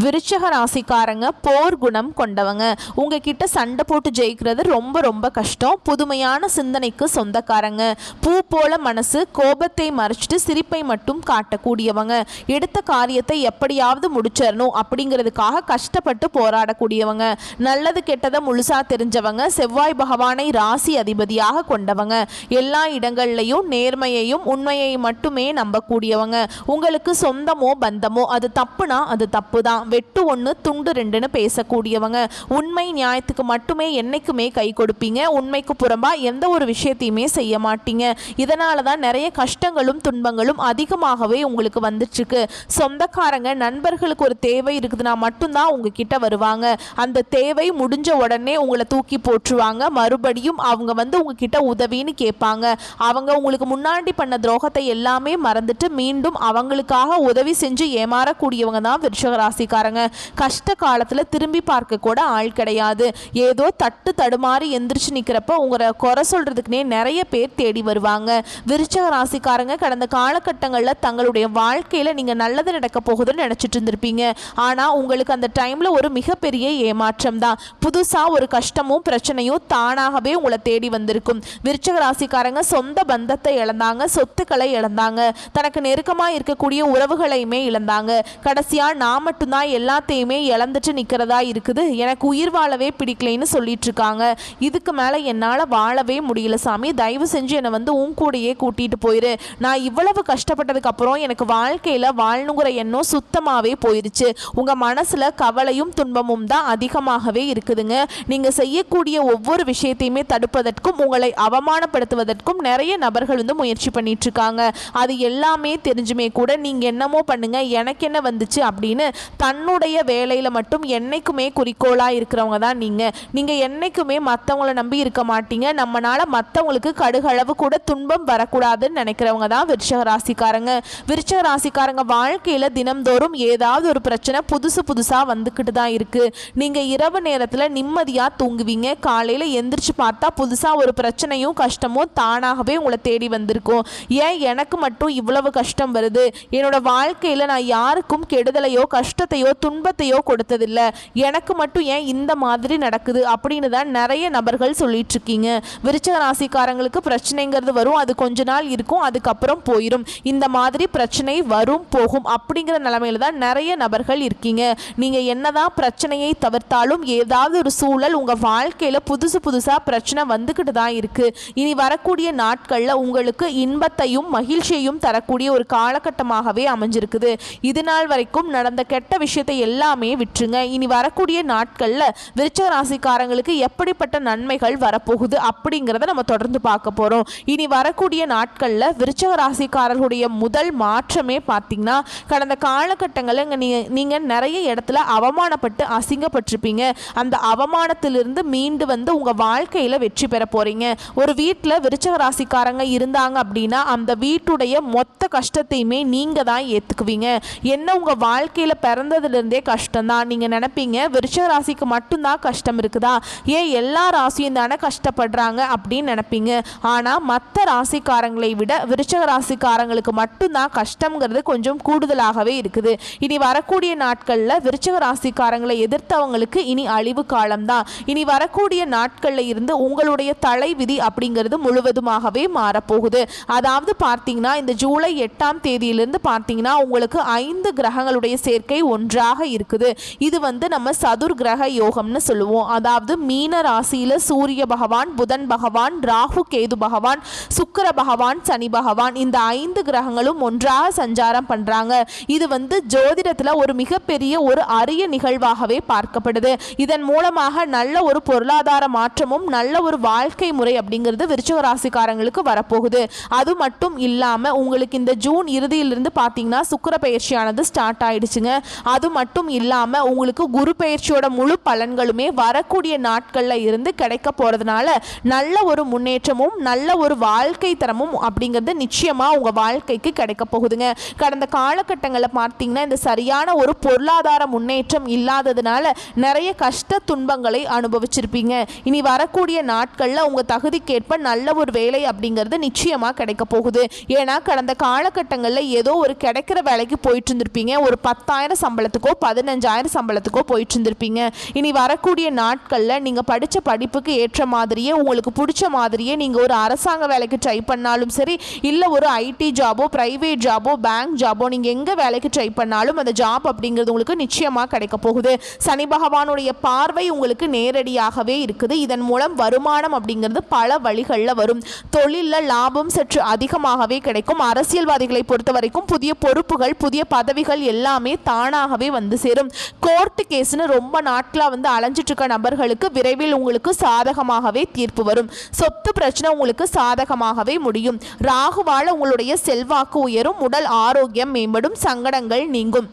விருச்சக ராசிக்காரங்க போர் குணம் கொண்டவங்க. உங்ககிட்ட சண்டை போட்டு ஜெயிக்கிறது ரொம்ப ரொம்ப கஷ்டம். புதுமையான சிந்தனைக்கு சொந்தக்காரங்க. பூ போல மனசு, கோபத்தை மறைச்சிட்டு சிரிப்பை மட்டும் காட்டக்கூடியவங்க. எடுத்த காரியத்தை எப்படியாவது முடிச்சிடணும் அப்படிங்கிறதுக்காக கஷ்டப்பட்டு போராடக்கூடியவங்க. நல்லது கெட்டதை முழுசா தெரிஞ்சவங்க. செவ்வாய் பகவானை ராசி அதிபதியாக கொண்டவங்க. எல்லா இடங்கள்லையும் நேர்மையையும் உண்மையை மட்டுமே நம்பக்கூடியவங்க. உங்களுக்கு சொந்தமோ பந்தமோ அது தப்புனா அது தப்பு தான். வெட்டு ஒன்று துண்டு ரெண்டுன்னு பேசக்கூடியவங்க. உண்மை நியாயத்துக்கு மட்டுமே என்னைக்குமே கை கொடுப்பீங்க. உண்மைக்கு புறம்பா எந்த ஒரு விஷயத்தையுமே செய்ய மாட்டீங்க. இதனால தான் நிறைய கஷ்டங்களும் துன்பங்களும் அதிகமாகவே உங்களுக்கு வந்துட்டுருக்கு. சொந்தக்காரங்க நண்பர்களுக்கு ஒரு தேவை இருக்குதுன்னா மட்டும்தான் உங்ககிட்ட வருவாங்க. அந்த தேவை முடிஞ்ச உடனே உங்களை தூக்கி போட்டுருவாங்க. மறுபடியும் அவங்க உங்ககிட்ட உதவின்னு கேட்பாங்க. அவங்க உங்களுக்கு முன்னாடி பண்ண துரோகத்தை எல்லாமே மறந்துட்டு மீண்டும் அவங்களுக்காக உதவி செஞ்சு ஏமாறக்கூடியவங்க தான் விருச்சிக ராசிக்காரங்க. கஷ்ட காலத்தில் திரும்பி பார்க்க கூட ஆள் கிடையாது. ஏதோ தட்டு தடுமாறி எந்திரிச்சு நிற்கிறப்ப உங்களை குறை சொல்றதுக்குனே நிறைய பேர் தேடி வருவாங்க. விருச்சிக ராசிக்காரங்க கடந்த காலகட்டங்களில் தங்களுடைய வாழ்க்கையில் நீங்கள் நல்லது நடக்க போகுதுன்னு நினச்சிட்டு இருந்திருப்பீங்க. ஆனால் உங்களுக்கு அந்த டைமில் ஒரு மிகப்பெரிய ஏமாற்றம் தான். புதுசாக ஒரு கஷ்டமும் பிரச்சனையும் தானாகவே உங்களை தேடி வந்திருக்கும். விருச்சிக ராசிக்காரங்க சொந்த பந்தத்தை இழந்தாங்க, சொத்துக்களை இழந்தாங்க, தனக்கு நெருக்கமாக இருக்கக்கூடிய உறவுகளையுமே இழந்தாங்க. கடைசியாக நான் மட்டும்தான் எல்லாத்தையுமே இழந்துட்டு நிற்கிறதா இருக்குது, எனக்கு உயிர் வாழவே பிடிக்கலைன்னு சொல்லிட்டு இருக்காங்க. இதுக்கு மேலே என்னால் வாழவே முடியல சாமி, தயவு செஞ்சு என்னை உன் கூடையே கூட்டிகிட்டு போயிரு. நான் இவ்வளவு கஷ்டப்பட்டதுக்கு அப்புறம் எனக்கு வாழ்க்கையில் வாழணுங்கிற எண்ணம் சுத்தமாகவே போயிருச்சு. உங்கள் மனசில் கவலையும் துன்பமும் தான் அதிகமாகவே இருக்குதுங்க. நீங்கள் செய்யக்கூடிய ஒவ்வொரு விஷயத்தையுமே தடுப்பதற்கும் உங்களை அவமானப்படுத்துவதற்கும் நிறைய நபர்கள் முயற்சி பண்ணிட்டு இருக்காங்க. அது எல்லாமே தெரிஞ்சுமே கூட நீங்கள் என்னமோ பண்ணுங்க, எனக்கு என்ன வந்துச்சு அப்படின்னு தன்னுடைய வேலையில் மட்டும் என்னைக்குமே குறிக்கோளாக இருக்கிறவங்க தான் நீங்கள் என்னைக்குமே மற்றவங்களை நம்பி இருக்க மாட்டீங்க. நம்மளால மற்றவங்களுக்கு கடுகளவு கூட துன்பம் வரக்கூடாதுன்னு நினைக்கிறவங்க தான் விருச்சிக ராசிக்காரங்க. விருச்சிக ராசிக்காரங்க வாழ்க்கையில் தினம்தோறும் ஏதாவது ஒரு பிரச்சனை புதுசாக வந்துக்கிட்டு தான் இருக்கு. நீங்கள் இரவு நேரத்தில் நிம்மதியாக தூங்குவீங்க, காலையில் எந்திரிச்சு பார்த்தா புதுசாக ஒரு பிரச்சனையும் கஷ்டமும் தானாகவே உங்களை தேடி வந்திருக்கும். ஏன் எனக்கு மட்டும் இவ்வளவு கஷ்டம் வருது, என்னோட வாழ்க்கையில் நான் யாருக்கும் கெடுதலையோ கஷ்டத்தையோ துன்பத்தையோ கொடுத்ததில்லை, எனக்கு மட்டும் ஏன் இந்த மாதிரி நடக்குது அப்படின்னு தான் நிறைய நபர்கள் சொல்லிட்டு இருக்கீங்க. விருச்சிக ராசிக்காரங்களுக்கு பிரச்சனைங்கிறது வரும், அது கொஞ்ச நாள் இருக்கும், அதுக்கப்புறம் போயிடும். இந்த மாதிரி பிரச்சனை வரும் போகும் அப்படிங்கிற நிலைமையில தான் நிறைய நபர்கள் இருக்கீங்க. நீங்கள் என்னதான் பிரச்சனையை தவிர்த்தாலும் ஏதாவது ஒரு சூழல் உங்கள் வாழ்க்கையில் புதுசாக பிரச்சனை வந்துக்கிட்டு தான் இருக்கு. இனி வரக்கூடிய நாட்களில் உங்களுக்கு இன்பத்தையும் மகிழ்ச்சியையும் தரக்கூடிய ஒரு காலகட்டமாகவே அமைஞ்சிருக்குது. இது நாள் வரைக்கும் நடந்த கெட்ட விஷயத்தை எல்லாமே விட்டுருங்க. இனி வரக்கூடிய நாட்களில் விருச்சிக ராசிக்காரங்களுக்கு எப்படிப்பட்ட நன்மைகள் வரப்போகுது அப்படிங்கிறத நம்ம தொடர்ந்து பார்க்க போகிறோம். இனி வரக்கூடிய நாட்களில் விருச்சிக ராசிக்காரர்களுடைய முதல் மாற்றமே பார்த்தீங்கன்னா, கடந்த காலகட்டங்களில் நீங்கள் நிறைய இடத்துல அவமானப்பட்டு அசிங்கப்பட்டிருப்பீங்க. அந்த அவமானத்திலிருந்து மீண்டு உங்கள் வாழ்க்கையில் வெற்றி பெற போகிறீங்க. ஒரு வீட்டில் விருச்சிக ராசிக்காரங்க இருந்தாங்க அப்படின்னா அந்த வீட்டுடைய மொத்த கஷ்டத்தையுமே நீங்கள் தான் ஏற்றுக்குவீங்க. என்ன உங்கள் வாழ்க்கையில் பிறந்ததுலேருந்தே கஷ்டம்தான். நீங்கள் நினைப்பீங்க விருச்சிக ராசிக்கு மட்டும்தான் கஷ்டம் இருக்குதா, ஏன் எல்லா ராசியும் தானே கஷ்டப்படுறாங்க அப்படின்னு நினைப்பீங்க. ஆனால் மற்ற ராசிக்காரங்களை விட விருச்சிக ராசிக்காரங்களுக்கு மட்டும்தான் கஷ்டங்கிறது கொஞ்சம் கூடுதலாகவே இருக்குது. இனி வரக்கூடிய நாட்களில் விருச்சிக ராசிக்காரங்களை எதிர்த்தவங்களுக்கு இனி அழிவு காலம்தான். இனி வரக்கூடிய நாட்களில் இருந்து உங்களுடைய தலைவிதி அப்படிங்கிறது முழுவதுமாகவே மாறப்போகுது. அதாவது பார்த்தீங்கன்னா இந்த ஜூலை 8ஆம் தேதியிலிருந்து பார்த்தீங்கன்னா உங்களுக்கு 5 கிரகங்களுடைய சேர்க்கை ஒன்றாக இருக்குது. இது நம்ம சதுர் கிரக யோகம்னு சொல்லுவோம். அதாவது மீன ராசியில் சூரிய பகவான், புதன் பகவான், ராகு கேது பகவான், சுக்கிர பகவான், சனி பகவான், இந்த 5 கிரகங்களும் ஒன்றாக சஞ்சாரம் பண்றாங்க. இது ஜோதிடத்தில் ஒரு மிகப்பெரிய ஒரு அரிய நிகழ்வாகவே பார்க்கப்படுது. இதன் மூலமாக நல்ல ஒரு பொருளாதார மாற்றமும் நல்ல ஒரு வாழ்க்கை முறை அப்படிங்கிறது விருச்சிக ராசிக்காரங்களுக்கு வரப்போகுது. அது மட்டும் இல்லாமல் உங்களுக்கு இந்த ஜூன் இறுதியிலிருந்து பார்த்தீங்கன்னா சுக்கிர பயிற்சியானது ஸ்டார்ட் ஆயிடுச்சுங்க. அது மட்டும் இல்லாமல் உங்களுக்கு குரு பயிற்சியோட முழு பலன்களுமே வரக்கூடிய நாட்களில் இருந்து கிடைக்க போகிறதுனால நல்ல ஒரு முன்னேற்றமும் நல்ல ஒரு வாழ்க்கை தரமும் அப்படிங்கிறது நிச்சயமாக உங்கள் வாழ்க்கைக்கு கிடைக்க போகுதுங்க. கடந்த காலகட்டங்களில் பார்த்தீங்கன்னா இந்த சரியான ஒரு பொருளாதார முன்னேற்றம் இல்லாததுனால நிறைய கஷ்ட துன்பங்களை அனுபவிச்சிருப்பீங்க. இனி வரக்கூடிய நாட்களில் உங்கள் தகுதிக்கேற்ப நல்ல ஒரு வேலை அப்படிங்கிறது நிச்சயமாக கிடைக்க போகுது. ஏன்னா கடந்த காலகட்டங்களில் ஏதோ ஒரு கிடைக்கிற வேலைக்கு போயிட்டு இருந்திருப்பீங்க. ஒரு 10,000 சம்பளம் சம்பளத்துக்கோ 15,000 சம்பளத்துக்கோ போயிட்டு இருந்திருப்பீங்க. இனி வரக்கூடிய நாட்களில் நீங்கள் படித்த படிப்புக்கு ஏற்ற மாதிரியே உங்களுக்கு பிடிச்ச மாதிரியே நீங்கள் ஒரு அரசாங்க வேலைக்கு ட்ரை பண்ணாலும் சரி, இல்லை ஒரு ஐடி ஜாபோ, ப்ரைவேட் ஜாபோ, பேங்க் ஜாபோ, நீங்கள் எங்கே வேலைக்கு ட்ரை பண்ணாலும் அந்த ஜாப் அப்படிங்கிறது உங்களுக்கு நிச்சயமாக கிடைக்க போகுது. சனி பகவானுடைய பார்வை உங்களுக்கு நேரடியாகவே இருக்குது. இதன் மூலம் வருமானம் அப்படிங்கிறது பல வழிகளில் வரும். தொழிலில் லாபம் சற்று அதிகமாகவே கிடைக்கும். அரசியல்வாதிகளை பொறுத்த வரைக்கும் புதிய பொறுப்புகள், புதிய பதவிகள் எல்லாமே தானாகவே வந்து சேரும். கோர்ட்டு கேஸ்னு ரொம்ப நாட்களாக அலைஞ்சிட்டு இருக்க நபர்களுக்கு விரைவில் உங்களுக்கு சாதகமாகவே தீர்ப்பு வரும். சொத்து பிரச்சனை உங்களுக்கு சாதகமாகவே முடியும். ராகுவால உங்களுடைய செல்வாக்கு உயரும். உடல் ஆரோக்கியம் மேம்படும். சங்கடங்கள் நீங்கும்.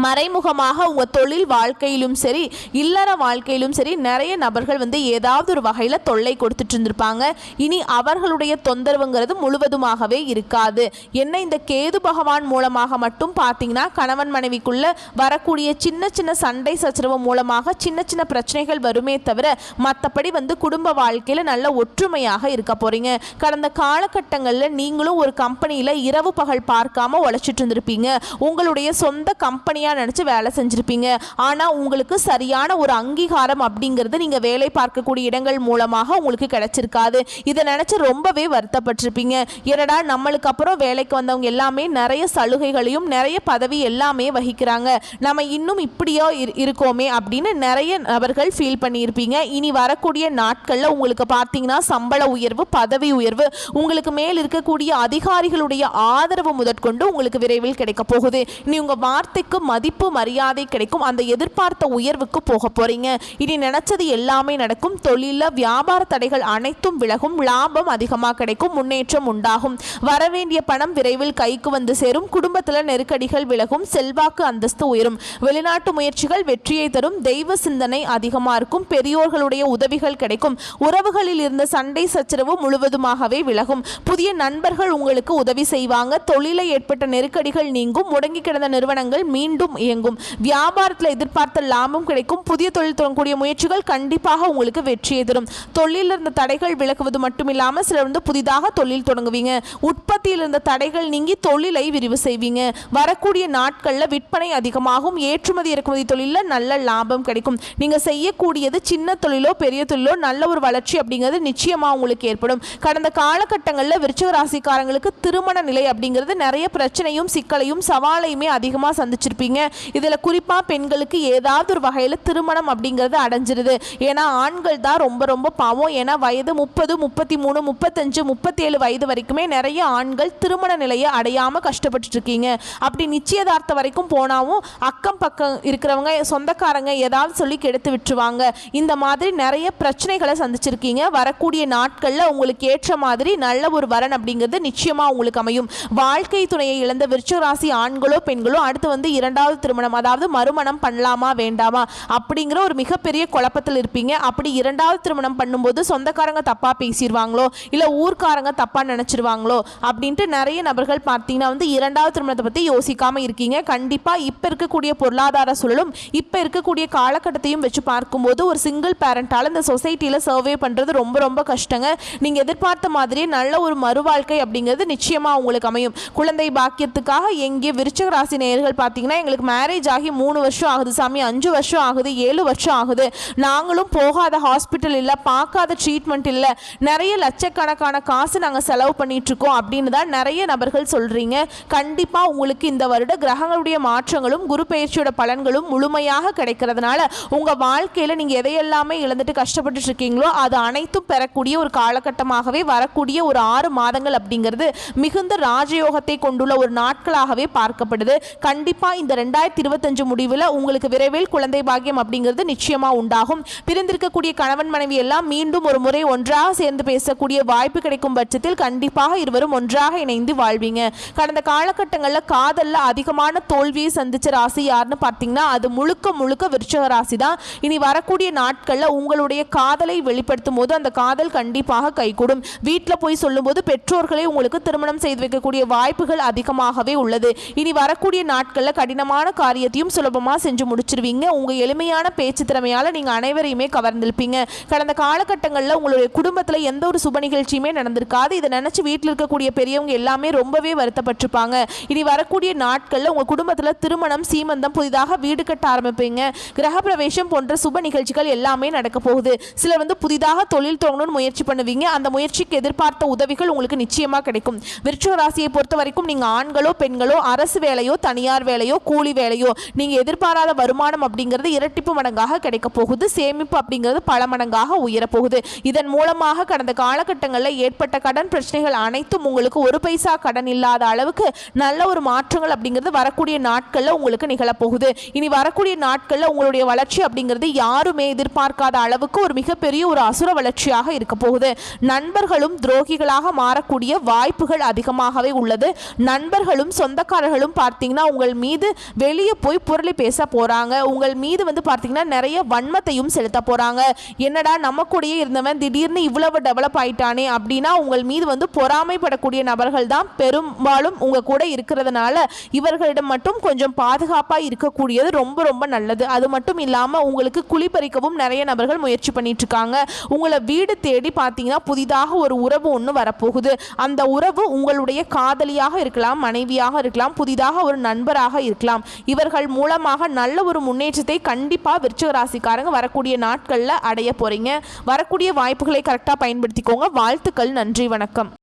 மறைமுகமாக உங்கள் தொழில் வாழ்க்கையிலும் சரி, இல்லற வாழ்க்கையிலும் சரி, நிறைய நபர்கள் ஏதாவது ஒரு வகையில் தொல்லை கொடுத்துட்டு இருந்திருப்பாங்க. இனி அவர்களுடைய தொந்தரவுங்கிறது முழுவதுமாகவே இருக்காது. என்ன இந்த கேது பகவான் மூலமாக மட்டும் பார்த்தீங்கன்னா கணவன் மனைவிக்குள்ள வரக்கூடிய சின்ன சின்ன சண்டை சச்சரவு மூலமாக சின்ன சின்ன பிரச்சனைகள் வருமே தவிர மற்றபடி குடும்ப வாழ்க்கையில் நல்ல ஒற்றுமையாக இருக்க போறீங்க. கடந்த காலகட்டங்களில் நீங்களும் ஒரு கம்பெனியில் இரவு பகல் பார்க்காம உழைச்சிட்டு இருந்திருப்பீங்க. உங்களுடைய சொந்த கம்பெனி நினைச்சு வேலை செஞ்சிருப்பீங்க. ஆனா உங்களுக்கு சரியான ஒரு அங்கீகாரம் அப்படிங்கிறது நீங்க வேலை பார்க்கக்கூடிய இடங்கள் மூலமாக உங்களுக்கு கிடைச்சிருக்காது. இதை நினைச்சு ரொம்பவே வருத்தப்பட்டிருப்பீங்க. என்னடா நம்மளுக்கு அப்புறம் வேலைக்கு வந்தவங்க எல்லாமே நிறைய சலுகைகளையும் நிறைய பதவி எல்லாமே வகிக்கிறாங்க, நம்ம இன்னும் இப்படியோ இருக்கோமே அப்படின்னு நிறைய நபர்கள் ஃபீல் பண்ணியிருப்பீங்க. இனி வரக்கூடிய நாட்கள்ல உங்களுக்கு பார்த்தீங்கன்னா சம்பள உயர்வு, பதவி உயர்வு, உங்களுக்கு மேல் இருக்கக்கூடிய அதிகாரிகளுடைய ஆதரவு முதற்கொண்டு உங்களுக்கு விரைவில் கிடைக்க போகுது. இனி உங்க வார்த்தைக்கு மதிப்பு மரியாதை கிடைக்கும். அந்த எதிர்பார்த்த உயர்வுக்கு போக போறீங்க. இனி நினைச்சது எல்லாமே நடக்கும். தொழில வியாபார தடைகள் அனைத்தும் விலகும். லாபம் அதிகமாக கிடைக்கும். முன்னேற்றம் உண்டாகும். வரவேண்டிய பணம் விரைவில் கைக்கு வந்து சேரும். குடும்பத்தில் நெருக்கடிகள் விலகும். செல்வாக்கு அந்தஸ்து உயரும். வெளிநாட்டு முயற்சிகள் வெற்றியை தரும். தெய்வ சிந்தனை அதிகமாக இருக்கும். பெரியோர்களுடைய உதவிகள் கிடைக்கும். உறவுகளில் இருந்த சண்டை சச்சரவு முழுவதுமாகவே விலகும். புதிய நண்பர்கள் உங்களுக்கு உதவி செய்வாங்க. தொழிலை ஏற்பட்ட நெருக்கடிகள் நீங்கும். முடங்கி கிடந்த நிறுவனங்கள் மீண்டும் இயங்கும். வியாபாரத்தில் எதிர்பார்த்த லாபம் கிடைக்கும். புதிய தொழில் தொடங்கக்கூடிய முயற்சிகள் கண்டிப்பாக உங்களுக்கு வெற்றியை தரும். தொழிலில் இருந்த தடைகள் விலகுவது மட்டுமில்லாமல் சிலர் புதிதாக தொழில் தொடங்குவீங்க. உற்பத்தியில் இருந்த தடைகள் நீங்கி தொழிலை விரிவு செய்வீங்க. வரக்கூடிய நாட்களில் விற்பனை அதிகமாகும். ஏற்றுமதி இறக்குமதி தொழிலில் நல்ல லாபம் கிடைக்கும். நீங்க செய்யக்கூடியது சின்ன தொழிலோ பெரிய தொழிலோ நல்ல ஒரு வளர்ச்சி அப்படிங்கிறது நிச்சயமா உங்களுக்கு ஏற்படும். கடந்த காலகட்டங்களில் விருச்சிக ராசிக்காரங்களுக்கு திருமண நிலை அப்படிங்கிறது நிறைய பிரச்சனையும் சிக்கலையும் சவாலையுமே அதிகமாக சந்திச்சிருப்பீங்க. இதில் குறிப்பாக பெண்களுக்கு ஏதாவது ஒரு வகையில் திருமணம் அப்படிங்கிறது அடைஞ்சிருது. ஏன்னா ஆண்கள் தான் ரொம்ப ரொம்ப பாவம். ஏன்னா வயது 30, 33, 35, 37 வயது வரைக்குமே நிறைய ஆண்கள் திருமண நிலையை அடையாமல் கஷ்டப்பட்டு இருக்கீங்க. அப்படி நிச்சயதார்த்தம் வரைக்கும் போனாவும் அக்கம் பக்கம் இருக்கிறவங்க சொந்தக்காரங்க ஏதாவது சொல்லி கெடுத்து விட்டுருவாங்க. இந்த மாதிரி நிறைய பிரச்சனைகளை சந்திச்சிருக்கீங்க. வரக்கூடிய நாட்களில் உங்களுக்கு ஏற்ற மாதிரி நல்ல ஒரு வரன் அப்படிங்கிறது நிச்சயமாக உங்களுக்கு அமையும். வாழ்க்கை துணையை இழந்த விருச்சிக ராசி ஆண்களோ பெண்களோ அடுத்து இரண்டாவது திருமணம், அதாவது மறுமணம் பண்ணலாமா வேண்டாமா அப்படிங்கிற ஒரு மிகப்பெரிய குழப்பத்தில் இருப்பீங்க. அப்படி இரண்டாவது திருமணம் பண்ணும்போது சொந்தக்காரங்க தப்பா பேசிடுவாங்களோ இல்லை ஊர்க்காரங்க தப்பா நினைச்சிருவாங்களோ அப்படின்ட்டு நிறைய நபர்கள் பார்த்தீங்கன்னா இரண்டாவது திருமணத்தை பற்றி யோசிக்காம இருக்கீங்க. கண்டிப்பாக இப்போ இருக்கக்கூடிய பொருளாதார சூழலும் இப்போ இருக்கக்கூடிய காலகட்டத்தையும் வச்சு பார்க்கும்போது ஒரு சிங்கிள் பேரண்டால் இந்த சொசைட்டியில் சர்வே பண்ணுறது ரொம்ப ரொம்ப கஷ்டங்க. நீங்கள் எதிர்பார்த்த மாதிரியே நல்ல ஒரு மறுவாழ்க்கை அப்படிங்கிறது நிச்சயமாக உங்களுக்கு அமையும். குழந்தை பாக்கியத்துக்காக எங்கே விருச்சிக ராசி நேயர்கள் பார்த்தீங்கன்னா எங்களுக்கு மேரேஜ் ஆகி 3 வருஷம் ஆகுது சாமி, 5 வருஷம் ஆகுது, 7 வருஷம் ஆகுது, நாங்களும் போகாத ஹாஸ்பிட்டல் இல்லை, பார்க்காத ட்ரீட்மெண்ட் இல்லை, நிறைய லட்சக்கணக்கான காசு நாங்கள் செலவு பண்ணிட்டு இருக்கோம் அப்படின்னு தான் நிறைய நபர்கள் சொல்றீங்க. கண்டிப்பாக உங்களுக்கு இந்த வருட கிரகங்களுடைய மாற்றங்களும் குரு பயிற்சியோட பலன்களும் முழுமையாக கிடைக்கிறதுனால உங்கள் வாழ்க்கையில் நீங்கள் எதையெல்லாமே இழந்துட்டு கஷ்டப்பட்டு இருக்கீங்களோ அது அனைத்தும் பெறக்கூடிய ஒரு காலகட்டமாகவே வரக்கூடிய ஒரு 6 மாதங்கள் அப்படிங்கிறது மிகுந்த ராஜயோகத்தை கொண்டுள்ள ஒரு நாட்களாகவே பார்க்கப்படுது. கண்டிப்பாக இந்த 2025 முடிவில் உங்களுக்கு விரைவில் குழந்தை பாக்கியம் அப்படிங்கிறது நிச்சயமா உண்டாகும். பிரிந்திருக்கக்கூடிய கணவன் மனைவி எல்லாம் மீண்டும் ஒரு முறை ஒன்றாக சேர்ந்து பேசக்கூடிய வாய்ப்பு கிடைக்கும் பட்சத்தில் கண்டிப்பாக இருவரும் ஒன்றாக இணைந்து வாழ்வீங்க. கடந்த காலகட்டங்களில் காதலில் அதிகமான தோல்வியை சந்திச்ச ராசி யாருன்னு பார்த்தீங்கன்னா அது முழுக்க முழுக்க விருச்சிக ராசி தான். இனி வரக்கூடிய நாட்களில் உங்களுடைய காதலை வெளிப்படுத்தும் போது அந்த காதல் கண்டிப்பாக கைகூடும். வீட்டில் போய் சொல்லும்போது பெற்றோர்களை உங்களுக்கு திருமணம் செய்து வைக்கக்கூடிய வாய்ப்புகள் அதிகமாகவே உள்ளது. இனி வரக்கூடிய நாட்களில் கடினமான கடினமான காரியத்தையும் சுலபமாக செஞ்சு முடிச்சிருவீங்க. உங்கள் எளிமையான பேச்சு திறமையால் நீங்கள் அனைவரையுமே கவர்ந்திருப்பீங்க. கடந்த காலகட்டங்களில் உங்களுடைய குடும்பத்தில் எந்த ஒரு சுப நிகழ்ச்சியுமே நடந்திருக்காது. இதை நினச்சி வீட்டில் இருக்கக்கூடிய பெரியவங்க எல்லாமே ரொம்பவே வருத்தப்பட்டிருப்பாங்க. இனி வரக்கூடிய நாட்களில் உங்கள் குடும்பத்தில் திருமணம், சீமந்தம், புதிதாக வீடு கட்ட ஆரம்பிப்பீங்க. கிரகப்பிரவேசம் போன்ற சுப நிகழ்ச்சிகள் எல்லாமே நடக்க போகுது. சிலர் புதிதாக தொழில் தொடங்கணும்னு முயற்சி பண்ணுவீங்க. அந்த முயற்சிக்கு எதிர்பார்த்த உதவிகள் உங்களுக்கு நிச்சயமாக கிடைக்கும். விருச்சிக ராசியை பொறுத்த வரைக்கும் நீங்கள் ஆண்களோ பெண்களோ, அரசு வேலையோ தனியார் வேலையோ கூலி வேலையோ, நீங்கள் எதிர்பாராத வருமானம் அப்படிங்கிறது இரட்டிப்பு மடங்காக கிடைக்க போகுது. சேமிப்பு அப்படிங்கிறது பல மடங்காக உயரப்போகுது. இதன் மூலமாக கடந்த காலகட்டங்களில் ஏற்பட்ட கடன் பிரச்சனைகள் அனைத்தும் உங்களுக்கு ஒரு பைசா கடன் இல்லாத அளவுக்கு நல்ல ஒரு மாற்றங்கள் அப்படிங்கிறது வரக்கூடிய நாட்களில் உங்களுக்கு நிகழப்போகுது. இனி வரக்கூடிய நாட்களில் உங்களுடைய வளர்ச்சி அப்படிங்கிறது யாருமே எதிர்பார்க்காத அளவுக்கு ஒரு மிகப்பெரிய ஒரு அசுர வளர்ச்சியாக இருக்க போகுது. நண்பர்களும் துரோகிகளாக மாறக்கூடிய வாய்ப்புகள் அதிகமாகவே உள்ளது. நண்பர்களும் சொந்தக்காரர்களும் பார்த்தீங்கன்னா உங்கள் மீது வெளியே போய் புரளி பேச போறாங்க. உங்கள் மீது பார்த்தீங்கன்னா நிறைய வன்மத்தையும் செலுத்த போறாங்க. என்னடா நம்ம கூடயே இருந்தவன் திடீர்னு இவ்வளவு டெவலப் ஆயிட்டானே அப்படின்னா உங்கள் மீது பொறாமைப்படக்கூடிய நபர்கள் தான் பெரும்பாலும் உங்க கூட இருக்கிறதுனால இவர்களிடம் மட்டும் கொஞ்சம் பாதுகாப்பா இருக்கக்கூடியது ரொம்ப ரொம்ப நல்லது. அது மட்டும் இல்லாம உங்களுக்கு குளிப்பறிக்கவும் நிறைய நபர்கள் முயற்சி பண்ணிட்டு இருக்காங்க. உங்களை வீடு தேடி பார்த்தீங்கன்னா புதிதாக ஒரு உறவு ஒன்று வரப்போகுது. அந்த உறவு உங்களுடைய காதலியாக இருக்கலாம், மனைவியாக இருக்கலாம், புதிதாக ஒரு நண்பராக இருக்கலாம். இவர்கள் மூலமாக நல்ல ஒரு முன்னேற்றத்தை கண்டிப்பா விருச்சிக ராசிக்காரங்க வரக்கூடிய நாட்கள்ல அடைய போறீங்க. வரக்கூடிய வாய்ப்புகளை கரெக்டா பயன்படுத்திக்கோங்க. வாழ்த்துக்கள். நன்றி, வணக்கம்.